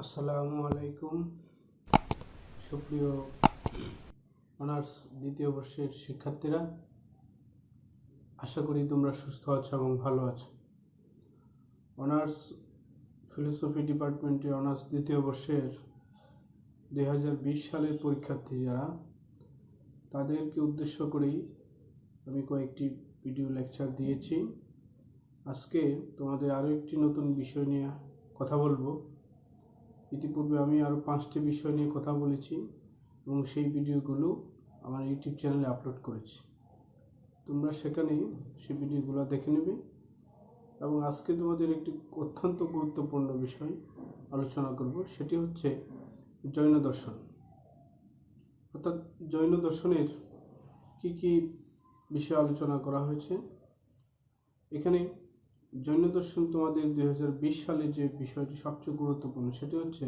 আসসালামু আলাইকুম সুপ্রিয় অনার্স দ্বিতীয় বর্ষের শিক্ষার্থীরা, আশা করি তোমরা সুস্থ আছো এবং ভালো আছো। অনার্স ফিলোসফি ডিপার্টমেন্টে অনার্স দ্বিতীয় বর্ষের 2020 সালের পরীক্ষার্থী যারা, তাদেরকে উদ্দেশ্য করেই আমি কয়েকটি ভিডিও লেকচার দিয়েছি। আজকে তোমাদের আরও একটি নতুন বিষয় নিয়ে কথা বলবো। ইতিপূর্বে আমি আরও 5টি বিষয় নিয়ে কথা বলেছি এবং সেই ভিডিওগুলো আমার ইউটিউব চ্যানেলে আপলোড করেছি। তোমরা সেখানে সেই ভিডিওগুলো দেখে নেবে। এবং আজকে তোমাদের একটি অত্যন্ত গুরুত্বপূর্ণ বিষয় আলোচনা করব, সেটি হচ্ছে জৈন দর্শন। অর্থাৎ জৈন দর্শনের কি কি বিষয় আলোচনা করা হয়েছে। এখানে জৈন দর্শন তোমাদের 2020 সালে যে বিষয়টি সবচেয়ে গুরুত্বপূর্ণ, সেটি হচ্ছে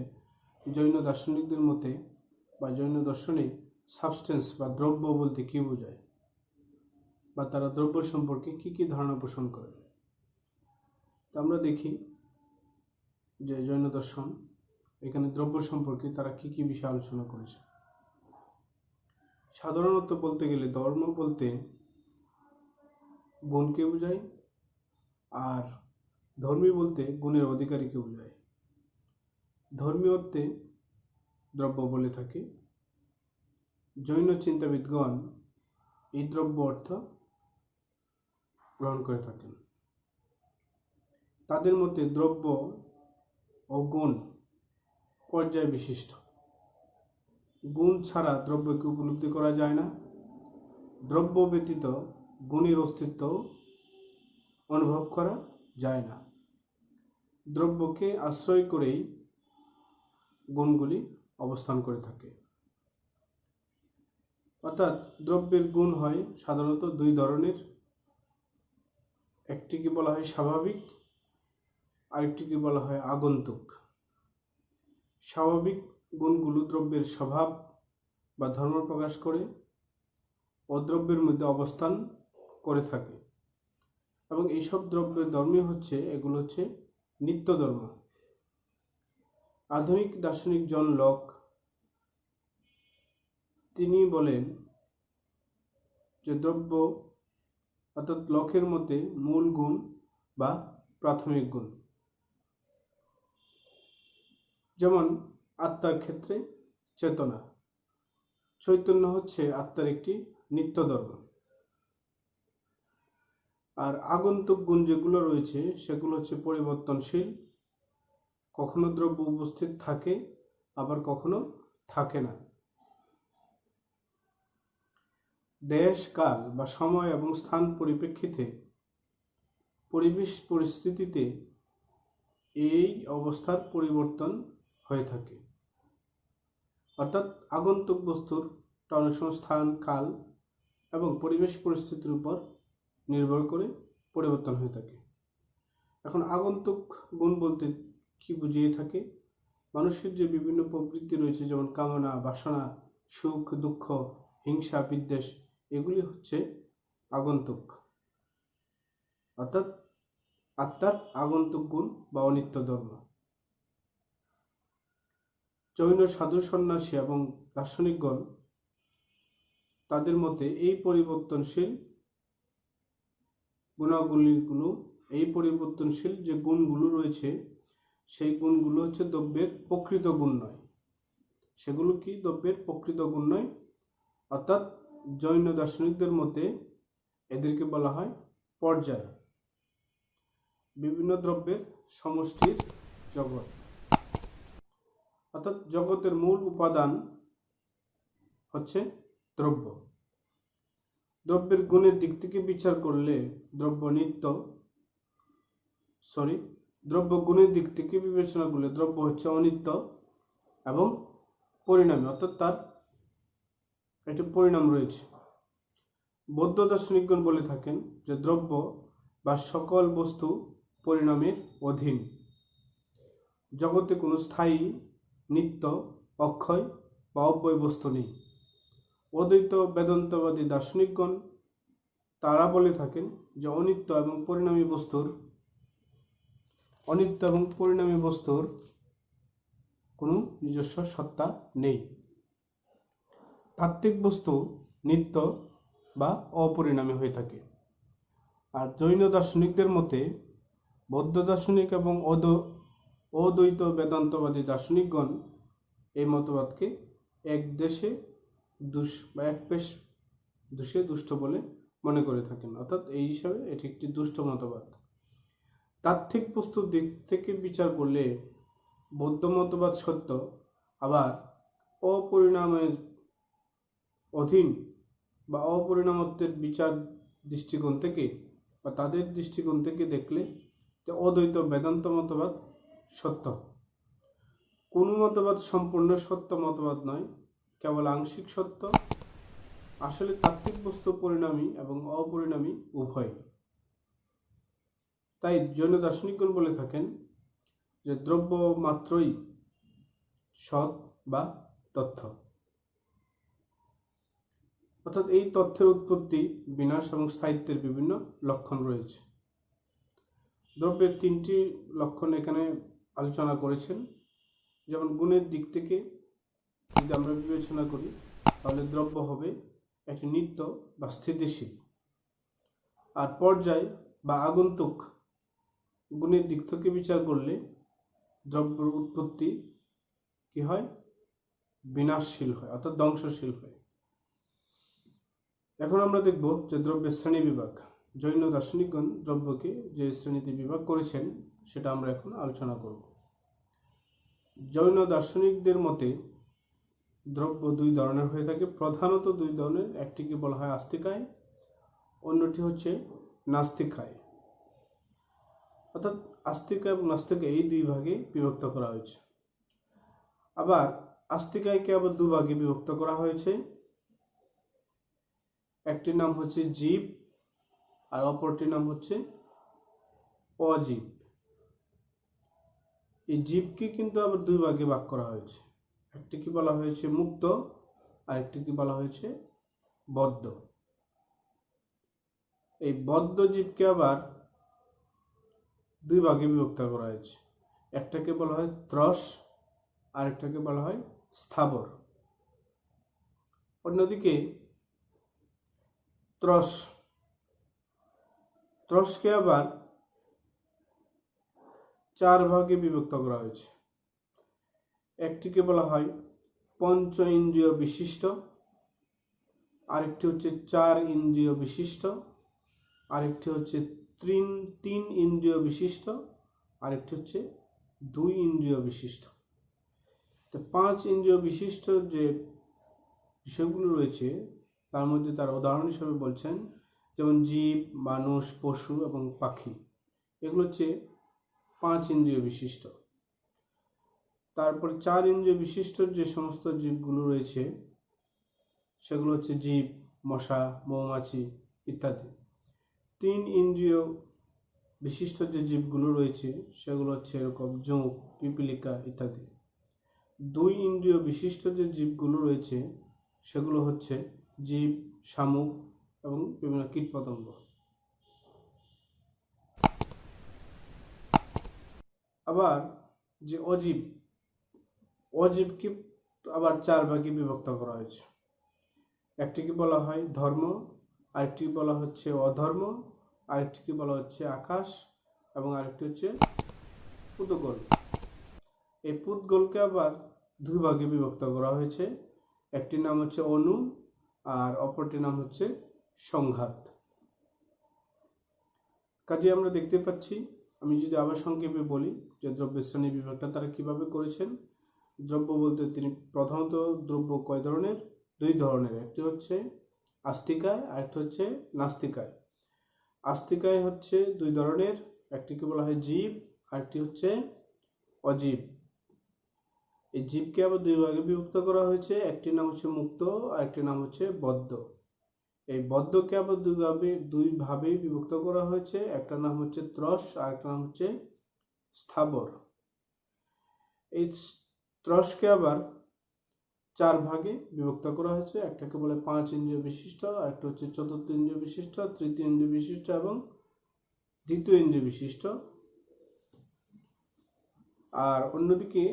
জৈন দার্শনিকদের মতে বা জৈন দর্শনে সাবস্টেন্স বা দ্রব্য বলতে কী বোঝায়, বা তারা দ্রব্য সম্পর্কে কি কি ধারণা পোষণ করে। তো আমরা দেখি যে জৈন দর্শন এখানে দ্রব্য সম্পর্কে তারা কি কি বিষয় আলোচনা করেছে। সাধারণত বলতে গেলে ধর্ম বলতে গুণকে বোঝায়, আর ধর্মী বলতে গুণের অধিকারীকে বোঝায়। ধর্মীয় অর্থে দ্রব্য বলে থাকে। জৈন চিন্তাবিদগণ এই দ্রব্য অর্থ গ্রহণ করে থাকেন। তাদের মতে দ্রব্য ও গুণ পর্যায় বিশিষ্ট। গুণ ছাড়া দ্রব্যকে উপলব্ধি করা যায় না। দ্রব্য ব্যতীত গুণের অস্তিত্ব অনুভব করা যায় না। দ্রব্যকে আশ্রয় করেই গুণগুলি অবস্থান করে থাকে। অর্থাৎ দ্রব্যের গুণ হয় সাধারণত দুই ধরনের। একটিকে বলা হয় স্বাভাবিক, আরেকটিকে বলা হয় আগন্তুক। স্বাভাবিক গুণগুলো দ্রব্যের স্বভাব বা ধর্ম প্রকাশ করে, অদ্রব্যের মধ্যে অবস্থান করে থাকে। এবং এইসব দ্রব্যের ধর্মই হচ্ছে, এগুলো হচ্ছে নিত্য ধর্ম। আধুনিক দার্শনিক জন লক তিনি বলেন যে দ্রব্য অর্থাৎ লকের মতে মূল গুণ বা প্রাথমিক গুণ। যেমন আত্মার ক্ষেত্রে চেতনা, চৈতন্য হচ্ছে আত্মার একটি নিত্য ধর্ম। আর আগন্তুক গুণ যেগুলো রয়েছে সেগুলো হচ্ছে পরিবর্তনশীল। কখনো দ্রব্য উপস্থিত থাকে, আবার কখনো থাকে না। দেশ, কাল বা সময় এবং স্থান পরিপ্রেক্ষিতে, পরিবেশ পরিস্থিতিতে এই অবস্থার পরিবর্তন হয়ে থাকে। অর্থাৎ আগন্তুক বস্তুর অনেক সময় স্থান, কাল এবং পরিবেশ পরিস্থিতির উপর নির্ভর করে পরিবর্তন হয়ে থাকে। এখন আগন্তুক গুণ বলতে কি বুঝিয়ে থাকে? মানুষের যে বিভিন্ন প্রবৃত্তি রয়েছে, যেমন কামনা, বাসনা, সুখ, দুঃখ, হিংসা, বিদ্বেষ, এগুলি হচ্ছে আগন্তুক। অর্থাৎ আত্মার আগন্তুক গুণ বা অনিত্য ধর্ম। জৈন সাধু সন্ন্যাসী এবং দার্শনিকগণ তাদের মতে এই পরিবর্তনশীল গুণাবলীগুলো, এই পরিবর্তনশীল যে গুণগুলো রয়েছে, সেই গুণগুলো হচ্ছে দ্রব্যের প্রকৃত গুণ নয়। সেগুলো কি দ্রব্যের প্রকৃত গুণ নয়। অর্থাৎ জৈন দার্শনিকদের মতে এদেরকে বলা হয় পর্যায়, বিভিন্ন দ্রব্যের সমষ্টির জগৎ। অর্থাৎ জগতের মূল উপাদান হচ্ছে দ্রব্য। দ্রব্যের গুণের দিক থেকে বিচার করলে দ্রব্য গুণের দিক থেকে বিবেচনা করলে দ্রব্য হচ্ছে অনিত্য এবং পরিণামী, অর্থাৎ তার একটি পরিণাম রয়েছে। বৌদ্ধ দার্শনিকগণ বলে থাকেন যে দ্রব্য বা সকল বস্তু পরিণামের অধীন। জগতে কোনো স্থায়ী, নিত্য, অক্ষয় বা অব্যয় বস্তু নেই। অদ্বৈত বেদান্তবাদী দার্শনিকগণ তারা বলে থাকেন যে অনিত্য এবং পরিণামী বস্তুর কোনো নিজস্ব সত্তা নেই। তাত্ত্বিক বস্তু নিত্য বা অপরিণামী হয়ে থাকে। আর জৈন দার্শনিকদের মতে বৌদ্ধ দার্শনিক এবং অদ্বৈত বেদান্তবাদী দার্শনিকগণ এই মতবাদকে এক পেশ দুষ্ট বলে মনে করে থাকেন, অর্থাৎ এই হিসাবে এটি একটি দুষ্ট মতবাদ। তাত্ত্বিক বস্তুর দিক থেকে বিচার করলে বৌদ্ধ মতবাদ সত্য, আবার অপরিণামের অধীন বা অপরিণামত্বের বিচার দৃষ্টিকোণ থেকে বা তাদের দৃষ্টিকোণ থেকে দেখলে অদ্বৈত বেদান্ত মতবাদ সত্য। কোনো মতবাদ সম্পূর্ণ সত্য মতবাদ নয়, কেবল আংশিক সত্য। আসলে তাত্ত্বিক বস্তু পরিণামী এবং অপরিণামী উভয়। তাই জৈন দার্শনিকগণ বলে থাকেন যে দ্রব্য মাত্রই সৎ বা তথ্য, অর্থাৎ এই তথ্যের উৎপত্তি, বিনাশ এবং স্থায়িত্বের বিভিন্ন লক্ষণ রয়েছে। দ্রব্যের 3টি লক্ষণ এখানে আলোচনা করেছেন। যেমন গুণের দিক থেকে যদি আমরা বিবেচনা করি তাহলে দ্রব্য হবে একটি নিত্য বা স্থিতিশীল। আর পর্যায় বা আগন্তুক গুণের দিক থেকে বিচার করলে দ্রব্যের উৎপত্তি কি হয়? বিনাশশীল হয়, অর্থাৎ ধ্বংসশীল হয়। এখন আমরা দেখব যে দ্রব্যের শ্রেণী বিভাগ। জৈন দার্শনিকগণ দ্রব্যকে যে শ্রেণীতে বিভাগ করেছেন সেটা আমরা এখন আলোচনা করব। জৈন দার্শনিকদের মতে দ্রব্য 2 ধরনের হয়ে থাকে, প্রধানত 2 ধরনের। একটিকে বলা হয় আস্তিকায়, অন্যটি হচ্ছে নাস্তিকায়। অর্থাৎ আস্তিকায় এবং নাস্তিকায় এই 2 ভাগে বিভক্ত করা হয়েছে। আবার আস্তিকায়কে আবার 2 ভাগে বিভক্ত করা হয়েছে। একটির নাম হচ্ছে জীব আর অপরটির নাম হচ্ছে অজীব। এই জীবকে কিন্তু আবার 2 ভাগে ভাগ করা হয়েছে। একটিকে বলা হয়েছে মুক্ত আর একটিকে বলা হয়েছে বদ্ধ। এই বদ্ধ জীবকে আবার 2 ভাগে বিভক্ত করা হয়েছে। একটাকে বলা হয় ত্রস আর একটাকে বলা হয় স্থাবর। অন্যদিকে ত্রসকে আবার 4 ভাগে বিভক্ত করা হয়েছে। একটিকে বলা হয় পঞ্চ ইন্দ্রিয় বিশিষ্ট, আরেকটি হচ্ছে 4 ইন্দ্রিয় বিশিষ্ট, আরেকটি হচ্ছে 3 ইন্দ্রিয় বিশিষ্ট, আরেকটি হচ্ছে 2 ইন্দ্রিয় বিশিষ্ট। তো 5 ইন্দ্রিয় বিশিষ্ট যে বিষয়গুলো রয়েছে তার মধ্যে তার উদাহরণ হিসেবে বলছেন যেমন জীব, মানুষ, পশু এবং পাখি, এগুলো হচ্ছে 5 ইন্দ্রিয় বিশিষ্ট। তারপরে 4 ইন্দ্রিয় বিশিষ্ট যে সমস্ত জীবগুলো রয়েছে সেগুলো হচ্ছে জীব, মশা, মৌমাছি ইত্যাদি। 3 ইন্দ্রিয় বিশিষ্ট যে জীবগুলো রয়েছে সেগুলো হচ্ছে এরকম জোঁক, পিপীলিকা ইত্যাদি। 2 ইন্দ্রিয় বিশিষ্ট যে জীবগুলো রয়েছে সেগুলো হচ্ছে জীব, শামুক এবং বিভিন্ন কীটপতঙ্গ। আবার যে অজীবকে আবার 4 ভাগে বিভক্ত করা হয়েছে। একটিকে বলা হয় ধর্ম, আরেকটিকে বলা হচ্ছে অধর্ম, আরেকটিকে বলা হচ্ছে আকাশ এবং আরেকটি হচ্ছে পুতগল। এই পুতগলকে আবার 2 ভাগে বিভক্ত করা হয়েছে। একটির নাম হচ্ছে অণু আর অপরটির নাম হচ্ছে সংঘাত। কাজে আমরা দেখতে পাচ্ছি, আমি যদি আবার সংক্ষেপে বলি যে দ্রব্যের শ্রেণী বিভাগটা তারা কিভাবে করেছেন। দ্রব্য বলতে তিনি প্রধানত দ্রব্য কয় ধরনের? 2 ধরনের। একটি হচ্ছে আস্তিকায় আর একটি হচ্ছে নাস্তিকায়। আস্তিকায় হচ্ছে 2 ধরনের, একটিকে বলা হয় জীব আর একটি হচ্ছে অজীব। এই জীবকে আবার 2 ভাগে বিভক্ত করা হয়েছে। একটির নাম হচ্ছে মুক্ত আর একটির নাম হচ্ছে বদ্ধ। এই বদ্ধকে আবার 2 ভাবে বিভক্ত করা হয়েছে। একটার নাম হচ্ছে ত্রস আর একটা নাম হচ্ছে স্থাবর। এই ত্রসকে আবার 4 ভাগে বিভক্ত করা হয়েছে। একটাকে বলে 5 ইন্দ্রিয় বিশিষ্ট, আর একটা হচ্ছে 4র্থ ইন্দ্রিয় বিশিষ্ট, 3য় ইন্দ্রিয় বিশিষ্ট এবং 2য় ইন্দ্রিয় বিশিষ্ট। আর অন্যদিকে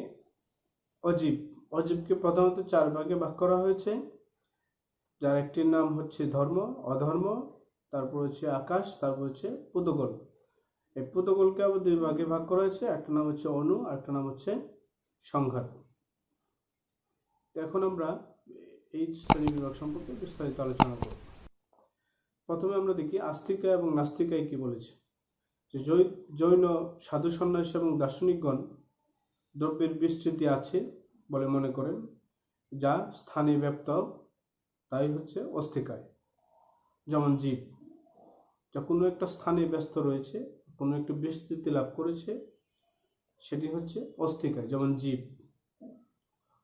অজীব। অজীবকে প্রধানত 4 ভাগে ভাগ করা হয়েছে, যার একটির নাম হচ্ছে ধর্ম, অধর্ম, তারপর হচ্ছে আকাশ, তারপর হচ্ছে পুতগল। এই পুতগলকে আবার 2 ভাগে ভাগ করা হয়েছে, একটা নাম হচ্ছে অণু আর একটা নাম হচ্ছে সংঘাত। এখন আমরা এই শ্রেণী বিভাগ সম্পর্কে বিস্তারিত আলোচনা করব। প্রথমে আমরা দেখি আস্তিকা এবং নাস্তিকায় কি বলেছে। যে জৈন সাধু সন্ন্যাসী এবং দার্শনিকগণ দ্রব্যের বিস্তৃতি আছে বলে মনে করেন, যা স্থানে ব্যাপ্ত, তাই হচ্ছে অস্তিকায়। যেমন জীব, যা কোনো একটা স্থানে ব্যস্ত রয়েছে, কোনো একটা বিস্তৃতি লাভ করেছে, সেটি হচ্ছে অস্তিকায়, যেমন জীব।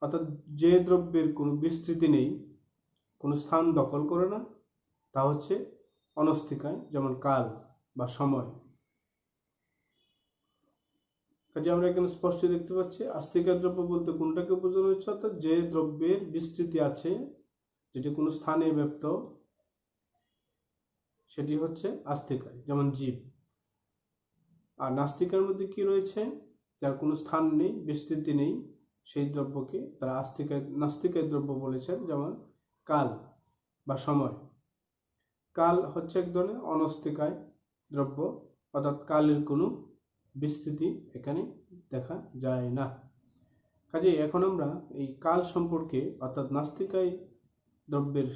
অর্থাৎ যে দ্রব্যের কোনো বিস্তৃতি নেই, কোনো স্থান দখল করে না, তা হচ্ছে অনস্তিকায়, যেমন কাল বা সময়। কাজে আমরা এখানে স্পষ্ট দেখতে পাচ্ছি আস্তিকায় দ্রব্য বলতে কোনটাকে বোঝানো হচ্ছে, অর্থাৎ যে দ্রব্যের বিস্তৃতি আছে, যেটি কোনো স্থানে ব্যাপ্ত, সেটি হচ্ছে আস্তিকায়, যেমন জীব। আর নাস্তিকের মধ্যে কি রয়েছে, যার কোনো স্থান নেই, বিস্তৃতি নেই, সেই দ্রব্যকে তারা নাস্তিকের দ্রব্য বলেছেন, যেমন কাল বা সময়। কাল হচ্ছে এক ধরনের অনস্তিকায় দ্রব্য, অর্থাৎ কালের কোনো বিস্তৃতি এখানে দেখা যায় না। কাজে এখন আমরা এই কাল সম্পর্কে, অর্থাৎ নাস্তিকায় দ্রব্যের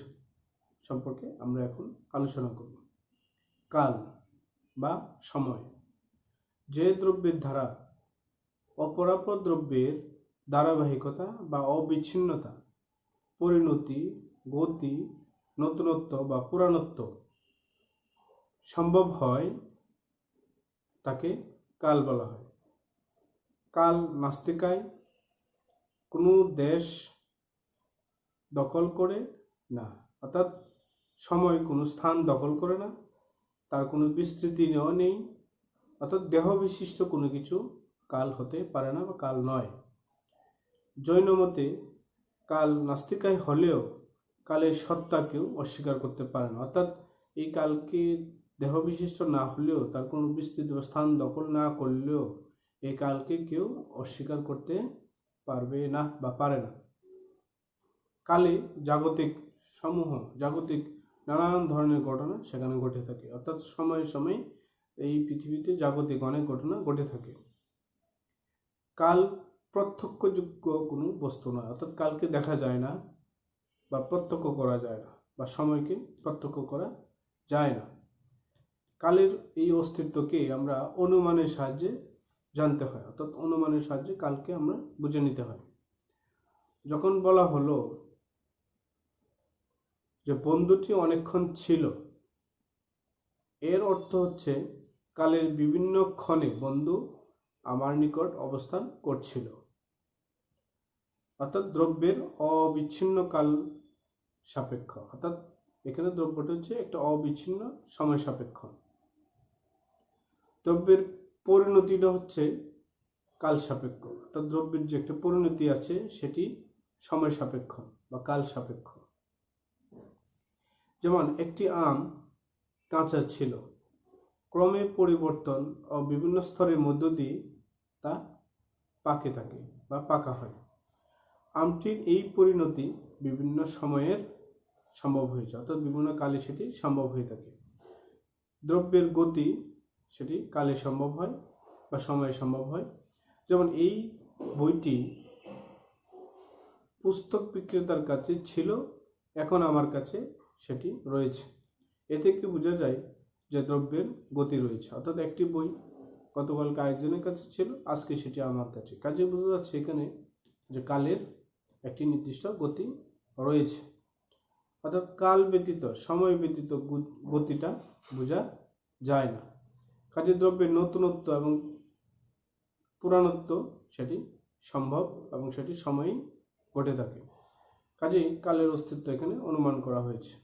সম্পর্কে আমরা এখন আলোচনা করব। কাল বা সময়, যে দ্রব্যের দ্বারা অপরাপর দ্রব্যের ধারাবাহিকতা বা অবিচ্ছিন্নতা, পরিণতি, গতি, নতুনত্ব বা পুরাণত্ব সম্ভব হয়, তাকে কাল বলা হয়। কাল নাস্তিকায় কোনো দেশ দখল করে না, অর্থাৎ সময় কোনো স্থান দখল করে না, তার কোনো বিস্তৃতি নেই, অর্থাৎ দেহ বিশিষ্ট কোনো কিছু কাল হতে পারে না বা কাল নয়। জৈন মতে কাল নাস্তিকায় হলেও কালের সত্তা কেউ অস্বীকার করতে পারে না, অর্থাৎ এই কালকে দেহ বিশিষ্ট না হলেও, তার কোনো বিস্তৃত স্থান দখল না করলেও এই কালকে কেউ অস্বীকার করতে পারবে না বা পারে না। কালে জাগতিক নানান ধরনের ঘটনা সেখানে ঘটে থাকে, অর্থাৎ সময়ে সময়ে এই পৃথিবীতে জাগতিক অনেক ঘটনা ঘটে থাকে। কাল প্রত্যক্ষযোগ্য কোনো বস্তু নয়, অর্থাৎ কালকে দেখা যায় না বা প্রত্যক্ষ করা যায় না, বা সময়কে প্রত্যক্ষ করা যায় না। কালের এই অস্তিত্বকে আমরা অনুমানের সাহায্যে জানতে হয়, অর্থাৎ অনুমানের সাহায্যে কালকে আমরা বুঝে নিতে হয়। যখন বলা হলো যে বন্ধুটি অনেকক্ষণ ছিল, এর অর্থ হচ্ছে কালের বিভিন্ন ক্ষণে বন্ধু আমার নিকট অবস্থান করছিল, অর্থাৎ দ্রব্যের অবিচ্ছিন্ন কাল সাপেক্ষ, অর্থাৎ এখানে দ্রব্যটা হচ্ছে একটা অবিচ্ছিন্ন সময় সাপেক্ষ। দ্রব্যের পরিণতিটা হচ্ছে কাল সাপেক্ষ, অর্থাৎ দ্রব্যের যে একটা পরিণতি আছে সেটি সময় সাপেক্ষ বা কাল সাপেক্ষ। যেমন একটি আম কাঁচা ছিল, ক্রমে পরিবর্তন ও বিভিন্ন স্তরের মধ্য দিয়ে তা পাকে থাকে বা পাকা হয়। আমটির এই পরিণতি বিভিন্ন সময়ের সম্ভব হয়েছে, অর্থাৎ বিভিন্ন কালে সেটি সম্ভব হয়ে থাকে। দ্রব্যের গতি সেটি কালে সম্ভব হয় বা সময়ে সম্ভব হয়। যেমন এই বইটি পুস্তক বিক্রেতার কাছে ছিল, এখন আমার কাছে সেটি রয়েছে। এ থেকে বোঝা যায় যে দ্রব্যের গতি রয়েছে, অর্থাৎ একটি বই গতকালকে আরেকজনের কাছে ছিল, আজকে সেটি আমার কাছে। কাজে বোঝা যাচ্ছে এখানে যে কালের একটি নির্দিষ্ট গতি রয়েছে, অর্থাৎ কাল ব্যতীত, সময় ব্যতীত গতিটা বোঝা যায় না। কাজে দ্রব্যের নতুনত্ব এবং পুরাণত্ব সেটি সম্ভব এবং সেটি সময়ই ঘটে থাকে। কাজেই কালের অস্তিত্ব এখানে অনুমান করা হয়েছে।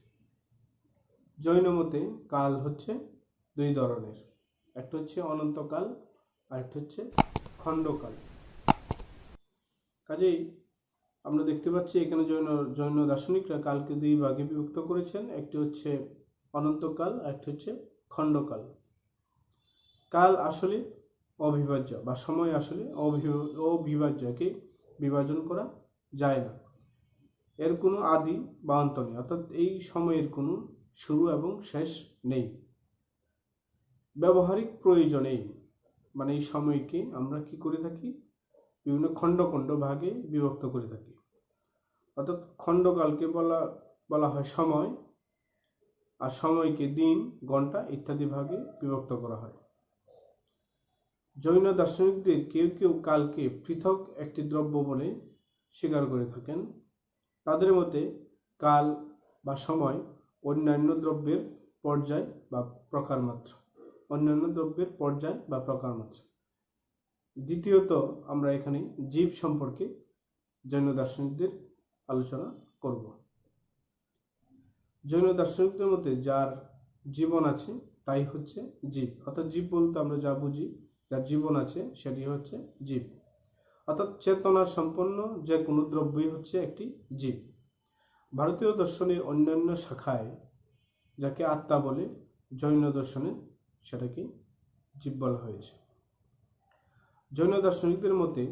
জৈন মতে কাল হচ্ছে 2 ধরনের, একটা হচ্ছে অনন্তকাল আর একটা হচ্ছে খণ্ডকাল। কাজেই আমরা দেখতে পাচ্ছি এখানে জৈন দার্শনিকরা কালকে 2 ভাগে বিভক্ত করেছেন, একটি হচ্ছে অনন্তকাল আর একটা হচ্ছে খণ্ডকাল। কাল আসলে অবিভাজ্য বা সময় আসলে অবিভাজ্য, একে বিভাজন করা যায় না। এর কোনো আদি বা অন্ত নেই, অর্থাৎ এই সময়ের কোনো শুরু এবং শেষ নেই। ব্যবহারিক প্রয়োজনেই মানে এই সময়কে আমরা কি করে থাকি, বিভিন্ন খণ্ড খণ্ড ভাগে বিভক্ত করে থাকি। অর্থাৎ খণ্ডকালকে বলা হয় সময়, আর সময়কে দিন, ঘন্টা ইত্যাদি ভাগে বিভক্ত করা হয়। জৈন দার্শনিকদের কেউ কেউ কালকে পৃথক একটি দ্রব্য বলে স্বীকার করে থাকেন। তাদের মতে কাল বা সময় অন্যান্য দ্রব্যের পর্যায় বা প্রকার মাত্র। দ্বিতীয়ত আমরা এখানে জীব সম্পর্কে জৈন দার্শনিকদের আলোচনা করব। জৈন দার্শনিকদের মতে যার জীবন আছে তাই হচ্ছে জীব, অর্থাৎ জীব বলতে আমরা যা বুঝি, যার জীবন আছে সেটি হচ্ছে জীব, অর্থাৎ চেতনা সম্পন্ন যে কোনো দ্রব্যই হচ্ছে একটি জীব। ভারতীয় দর্শনের অন্যান্য শাখায় যাকে আত্মা বলে, জৈন দর্শনে সেটাকে জীব বলা হয়েছে। জৈন দার্শনিকদের মতে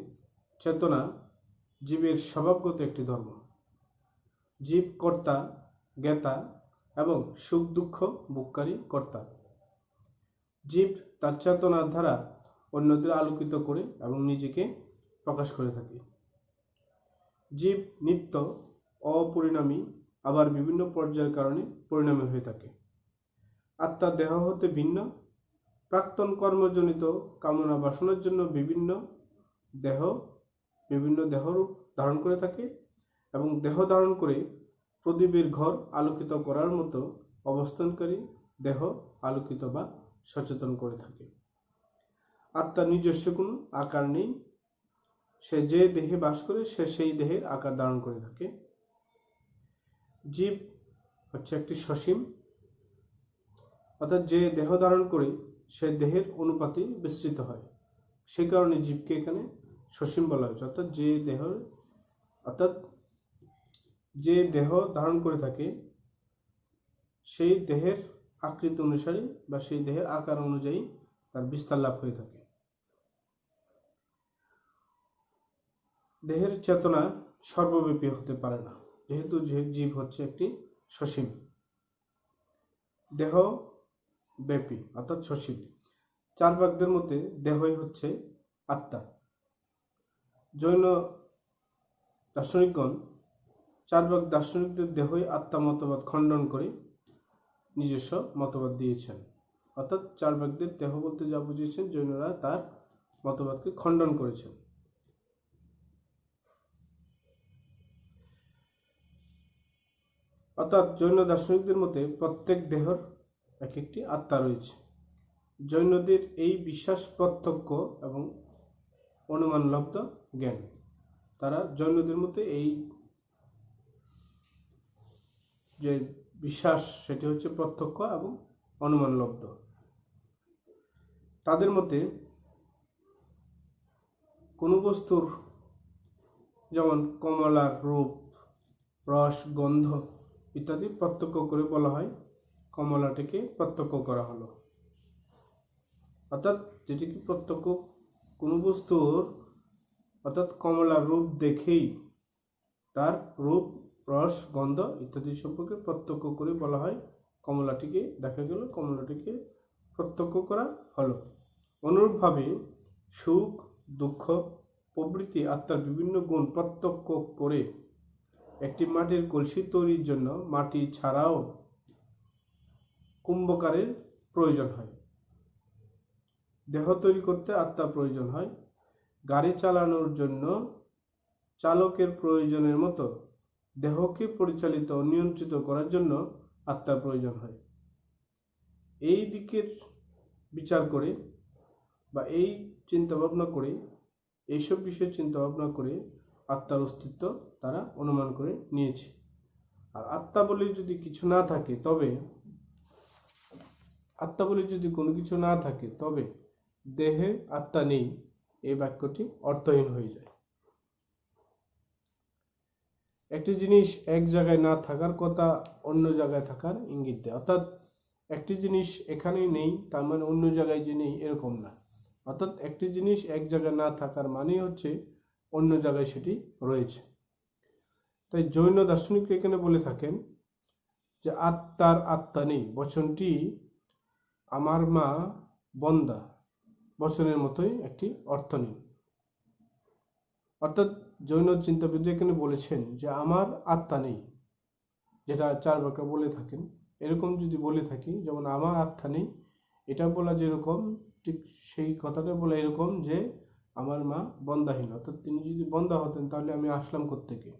চেতনা জীবের স্বভাবগত একটি ধর্ম। জীব কর্তা, জ্ঞাতা এবং সুখ দুঃখ ভোগকারী কর্তা। জীব তার চেতনার দ্বারা অন্যদের আলোকিত করে এবং নিজেকে প্রকাশ করে থাকে। জীব নিত্য, অপরিণামী, আবার বিভিন্ন পর্যায়ের কারণে পরিণামী হয়ে থাকে। আত্মা দেহ হতে ভিন্ন, প্রাক্তন কর্মজনিত কামনা বাসনার জন্য বিভিন্ন দেহরূপ ধারণ করে থাকে এবং দেহ ধারণ করে প্রদীপের ঘর আলোকিত করার মতো অবস্থানকারী দেহ আলোকিত বা সচেতন করে থাকে। আত্মার নিজস্ব কোনো আকার নেই, সে যে দেহে বাস করে সে সেই দেহের আকার ধারণ করে থাকে। জীব হচ্ছে একটি সসীম, অর্থাৎ যে দেহ ধারণ করে সে দেহের অনুপাতে বিস্তৃত হয়, সেই কারণে জীবকে এখানে সসীম বলা হয়েছে। অর্থাৎ যে দেহ ধারণ করে থাকে সেই দেহের আকৃতি অনুসারে বা সেই দেহের আকার অনুযায়ী তার বিস্তার লাভ হয়ে থাকে। দেহের চেতনা সর্বব্যাপী হতে পারে না, যেহেতু জীব হচ্ছে একটি সসীম, দেহ ব্যাপী অর্থাৎ সসীম। চার বাগদের মধ্যে দেহই হচ্ছে আত্মা। জৈন দার্শনিকগণ চার ভাগ দার্শনিকদের দেহই আত্মা মতবাদ খণ্ডন করে নিজস্ব মতবাদ দিয়েছেন। অর্থাৎ চার ভাগদের দেহ বলতে যা বুঝিয়েছেন, জৈনরা তার মতবাদকে খণ্ডন করেছেন। অর্থাৎ জৈন দার্শনিকদের মতে প্রত্যেক দেহের এক একটি আত্মা রয়েছে। জৈনদের এই বিশ্বাস প্রত্যক্ষ এবং অনুমানলব্ধ জ্ঞান। জৈনদের মতে এই যে বিশ্বাস সেটি হচ্ছে প্রত্যক্ষ এবং অনুমানলব্ধ। তাদের মতে কোনো বস্তুর যেমন কমলার রূপ, রস, গন্ধ ইত্যাদি প্রত্যক্ষ করে বলা হয় কমলাটিকে প্রত্যক্ষ করা হলো। অর্থাৎ যেটিকে প্রত্যক্ষ কোনো বস্তুর অর্থাৎ কমলার রূপ দেখেই তার রূপ, রস, গন্ধ ইত্যাদি সম্পর্কে প্রত্যক্ষ করে বলা হয় কমলাটিকে দেখা গেল, কমলাটিকে প্রত্যক্ষ করা হলো। অনুরূপভাবে সুখ, দুঃখ প্রভৃতি আত্মার বিভিন্ন গুণ প্রত্যক্ষ করে একটি মাটির কলসি তৈরির জন্য মাটি ছাড়াও কুম্ভকারের প্রয়োজন হয়। দেহ তৈরি করতে আত্মা প্রয়োজন হয়। গাড়ি চালানোর জন্য চালকের প্রয়োজনের মতো দেহকে পরিচালিত ও নিয়ন্ত্রিত করার জন্য আত্মার প্রয়োজন হয়। এই দিকের বিচার করে বা এই চিন্তাভাবনা করে, এইসব বিষয়ে চিন্তাভাবনা করে আত্মার অস্তিত্ব তারা অনুমান করে নিয়েছে। আর আত্মা বলে যদি কিছু না থাকে তবে কোনো কিছু না থাকে তবে দেহে আত্মা নেই, এই বাক্যটি অর্থহীন হয়ে যায়। একটি জিনিস এক জায়গায় না থাকার কথা অন্য জায়গায় থাকার ইঙ্গিত দেয়। অর্থাৎ একটি জিনিস এখানেই নেই তার মানে অন্য জায়গায় যে নেই এরকম না। অর্থাৎ একটি জিনিস এক জায়গায় না থাকার মানেই হচ্ছে অন্য জায়গায় সেটি রয়েছে। তাই জৈন দার্শনিকরা এখানে বলে থাকেন যে আত্মার আত্মা নেই বচনটি আমার মা বন্দা বচনের মতোই একটি অর্থ নেই। অর্থাৎ জৈন চিন্তাবিদ এখানে বলেছেন যে আমার আত্মা নেই, যেটা চার্বাকরা বলে থাকেন, এরকম যদি বলে থাকি যেমন আমার আত্মা নেই, এটা বলা যেরকম ঠিক সেই কথাটা বলা এরকম যে আমার মা বন্দাহীন, অর্থাৎ তিনি যদি বন্দা হতেন তাহলে আমি আসলাম কোত্থেকে।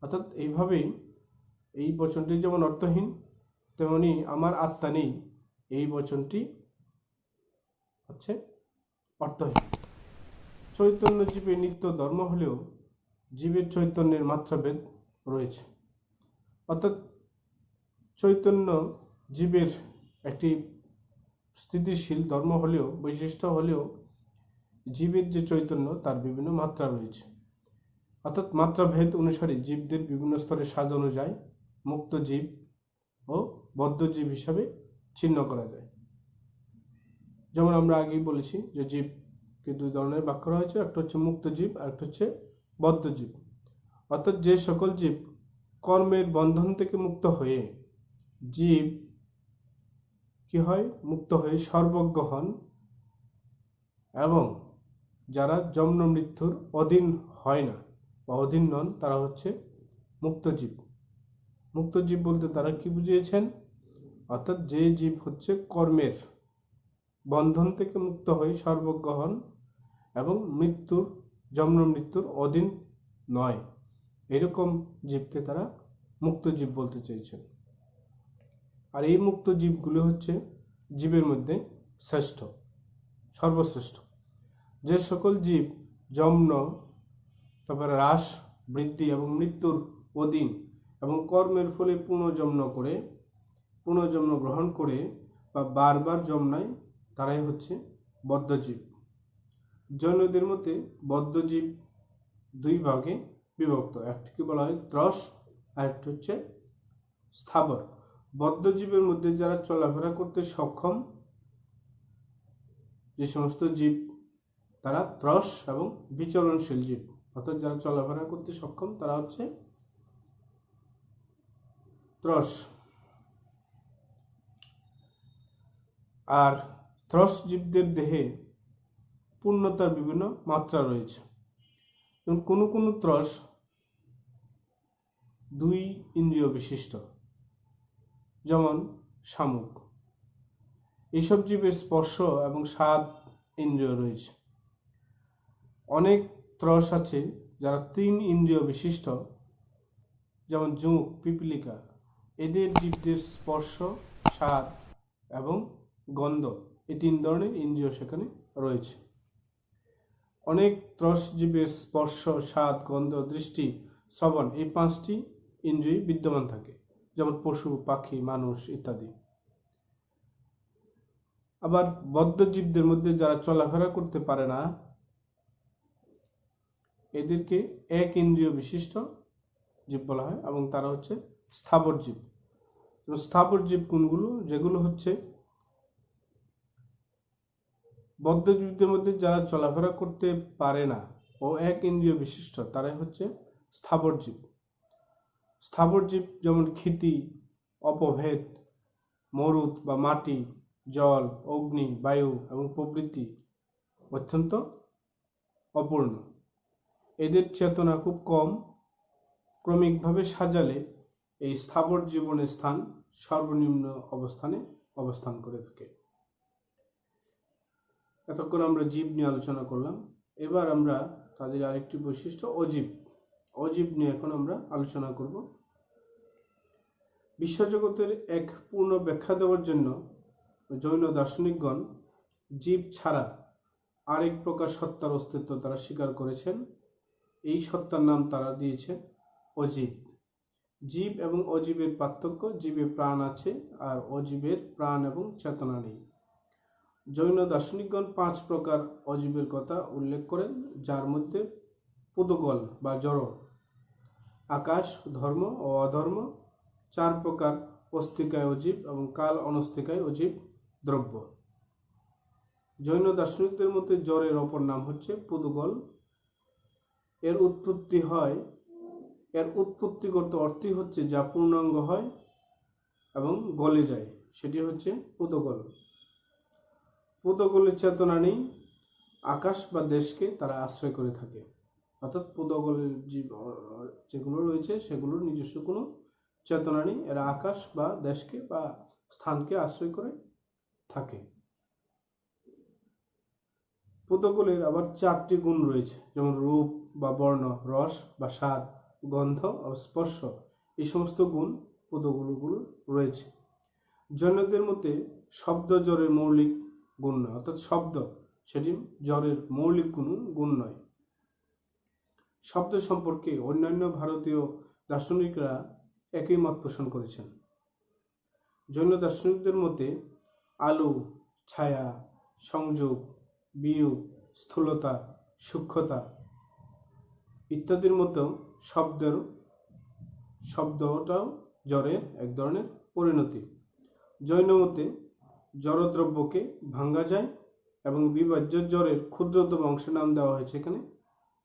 অর্থাৎ এইভাবেই এই বচনটি যেমন অর্থহীন তেমনি আমার আত্মা নেই এই বচনটি হচ্ছে অর্থহীন। চৈতন্য জীবের নিত্য ধর্ম হলেও জীবের চৈতন্যের মাত্রাভেদ রয়েছে। অর্থাৎ চৈতন্য জীবের একটি স্থিতিশীল ধর্ম হলেও বৈশিষ্ট্য হলেও জীবের যে চৈতন্য তার বিভিন্ন মাত্রা রয়েছে। অর্থাৎ মাত্রাভেদ অনুসারে জীবদের বিভিন্ন স্তরে সাজানো যায়, মুক্ত জীব ও বদ্ধ জীব হিসাবে চিহ্ন করা যায়। যেমন আমরা আগেই বলেছি যে জীবকে দুই ধরনের ভাগ করা হয়েছে, একটা হচ্ছে মুক্ত জীব আর একটা হচ্ছে বদ্ধ জীব। অর্থাৎ যে সকল জীব কর্মের বন্ধন থেকে মুক্ত হয়ে জীব কি হয়, মুক্ত হয়ে সর্বজ্ঞ হন এবং যারা জন্ম মৃত্যুর অধীন হয় না বা অধীন নন তারা হচ্ছে মুক্ত জীব। মুক্ত জীব বলতে তারা কি বুঝিয়েছেন, অর্থাৎ যে জীব হচ্ছে কর্মের বন্ধন থেকে মুক্ত হয়ে সর্বজ্ঞ হন এবং জন্ম মৃত্যুর অধীন নয়, এরকম জীবকে তারা মুক্ত জীব বলতে চেয়েছেন। আর এই মুক্ত জীবগুলো হচ্ছে জীবের মধ্যে শ্রেষ্ঠ, সর্বশ্রেষ্ঠ। যে সকল জীব জন্ম, তারপরে হ্রাস, বৃদ্ধি এবং মৃত্যুর অধীন এবং কর্মের ফলে পুনর্জন্ম গ্রহণ করে বা বারবার জন্মায় তারাই হচ্ছে বদ্ধজীব। জৈনদের মতে বদ্ধজীব দুই ভাগে বিভক্ত, একটিকে বলা হয় ত্রস আর একটি হচ্ছে স্থাবর। বদ্ধজীবের মধ্যে যারা চলাফেরা করতে সক্ষম যে সমস্ত জীব তারা ত্রস এবং বিচরণশীল জীব, অর্থাৎ যারা চলাফেরা করতে সক্ষম তারা হচ্ছে ত্রস। আর ত্রস জীবদের দেহে পূর্ণতার বিভিন্ন মাত্রা রয়েছে। কোনো কোনো ত্রস দুই ইন্দ্রিয় বিশিষ্ট, যেমন শামুক। এইসব জীবের স্পর্শ এবং স্বাদ ইন্দ্রিয় রয়েছে। অনেক ত্রস আছে যারা তিন ইন্দ্রিয় বিশিষ্ট, যেমন জোঁক, পিপীলিকা। এদের জীবদের স্পর্শ, স্বাদ এবং গন্ধ এই তিন ধরনের ইন্দ্রিয় সেখানে রয়েছে। অনেক ত্রস জীবের স্পর্শ, স্বাদ, গন্ধ, দৃষ্টি, শ্রবণ এই পাঁচটি ইন্দ্রিয় বিদ্যমান থাকে, যেমন পশু, পাখি, মানুষ ইত্যাদি। আবার বদ্ধ জীবদের মধ্যে যারা চলাফেরা করতে পারে না এদেরকে এক ইন্দ্রিয় বিশিষ্ট জীব বলা হয় এবং তারা হচ্ছে স্থাবর জীব। স্থাবর জীব কোনগুলো, যেগুলো হচ্ছে বদ্ধ জীবদের মধ্যে যারা চলাফেরা করতে পারে না ও এক ইন্দ্রিয় বিশিষ্ট তারাই হচ্ছে স্থাবর জীব। স্থাবর জীব যেমন ক্ষিতি, অপভেদ, মরুত বা মাটি, জল, অগ্নি, বায়ু এবং প্রবৃত্তি অত্যন্ত অপূর্ণ। এদের চেতনা খুব কম। ক্রমিকভাবে সাজালে এই স্থাবর জীবনের স্থান সর্বনিম্ন অবস্থানে অবস্থান করে থাকে। এতক্ষণ আমরা জীব নিয়ে আলোচনা করলাম। এবার আমরা তাদের আরেকটি বৈশিষ্ট্য অজীব নিয়ে এখন আমরা আলোচনা করব। বিশ্বজগতের এক পূর্ণ ব্যাখ্যা দেওয়ার জন্য জৈন দার্শনিকগণ জীব ছাড়া আরেক প্রকার সত্তার অস্তিত্ব তারা স্বীকার করেছেন। এই সত্তার নাম তারা দিয়েছেন অজীব। জীব এবং অজীবের পার্থক্য, জীবে প্রাণ আছে আর অজীবের প্রাণ এবং চেতনা নেই। জৈন দার্শনিকগণ 5 প্রকার অজীবের কথা উল্লেখ করেন, যার মধ্যে পুদগল বা জড়, আকাশ, ধর্ম ও অধর্ম, 4 প্রকার অস্থিকায় অজীব এবং কাল অনস্থিকায় অজীব দ্রব্য। জৈন দার্শনিকদের মধ্যে জড়ের অপর নাম হচ্ছে পুদগল, এর উৎপত্তিগত অর্থই হচ্ছে যা পূর্ণাঙ্গ হয় এবং গলে যায়, সেটি হচ্ছে পুতগল। পুতগলের চেতনা নেই, আকাশ বা দেশকে তারা আশ্রয় করে থাকে। অর্থাৎ পুতগলের যেগুলো রয়েছে সেগুলোর নিজস্ব কোনো চেতনা নেই, এরা আকাশ বা দেশকে বা স্থানকে আশ্রয় করে থাকে। পুতগলের আবার 4টি গুণ রয়েছে, যেমন রূপ বা বর্ণ, রস বা স্বাদ, গন্ধ ও স্পর্শ। এই সমস্ত গুণ পুতগলগুলো রয়েছে। জৈনদের মতে শব্দ জড়ের মৌলিক গুণ নয়, অর্থাৎ শব্দ সেটি জড়ের মৌলিক গুণ নয়। শব্দ সম্পর্কে অন্যান্য ভারতীয় দার্শনিকরা একই মত পোষণ করেছেন। জৈন দার্শনিকদের মতে আলো, ছায়া, সংযোগ, বিয়োগ, স্থূলতা, সূক্ষ্মতা ইত্যাদির মতো শব্দটাও জড়ের এক ধরনের পরিণতি। জৈন মতে জড়দ্রব্যকে ভাঙ্গা যায় এবং বিভাজ্য জড়ের ক্ষুদ্রতম অংশের নাম দেওয়া হয়েছে এখানে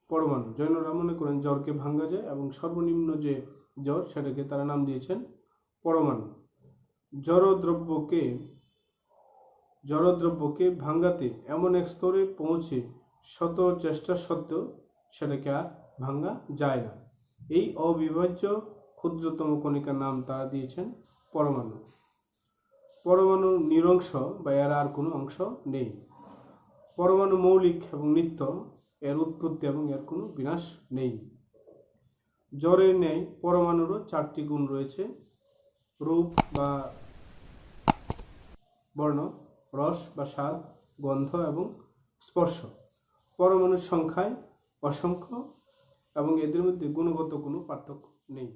পরমাণু। জৈনরা মনে করেন জড়কে ভাঙ্গা যায় এবং সর্বনিম্ন যে জড় সেটাকে তারা নাম দিয়েছেন পরমাণু। জড়দ্রব্যকে ভাঙ্গাতে এমন এক স্তরে পৌঁছে শত চেষ্টা সত্ত্বেও সেটাকে আর ভাঙ্গা যায় না। এই অবিভাজ্য ক্ষুদ্রতম কণিকার নাম তারা দিয়েছেন পরমাণু। পরমাণু নিরংশ বা এর আর কোনো অংশ নেই। পরমাণু মৌলিক এবং নিত্য, এর উৎপত্তি এবং এর কোনো বিনাশ নেই। জড়ের ন্যায় পরমাণুরও 4টি গুণ রয়েছে, রূপ বা বর্ণ, রস বা স্বাদ, গন্ধ এবং স্পর্শ। পরমাণুর সংখ্যায় অসংখ্য এবং এদের মধ্যে গুণগত কোনো পার্থক্য নেই।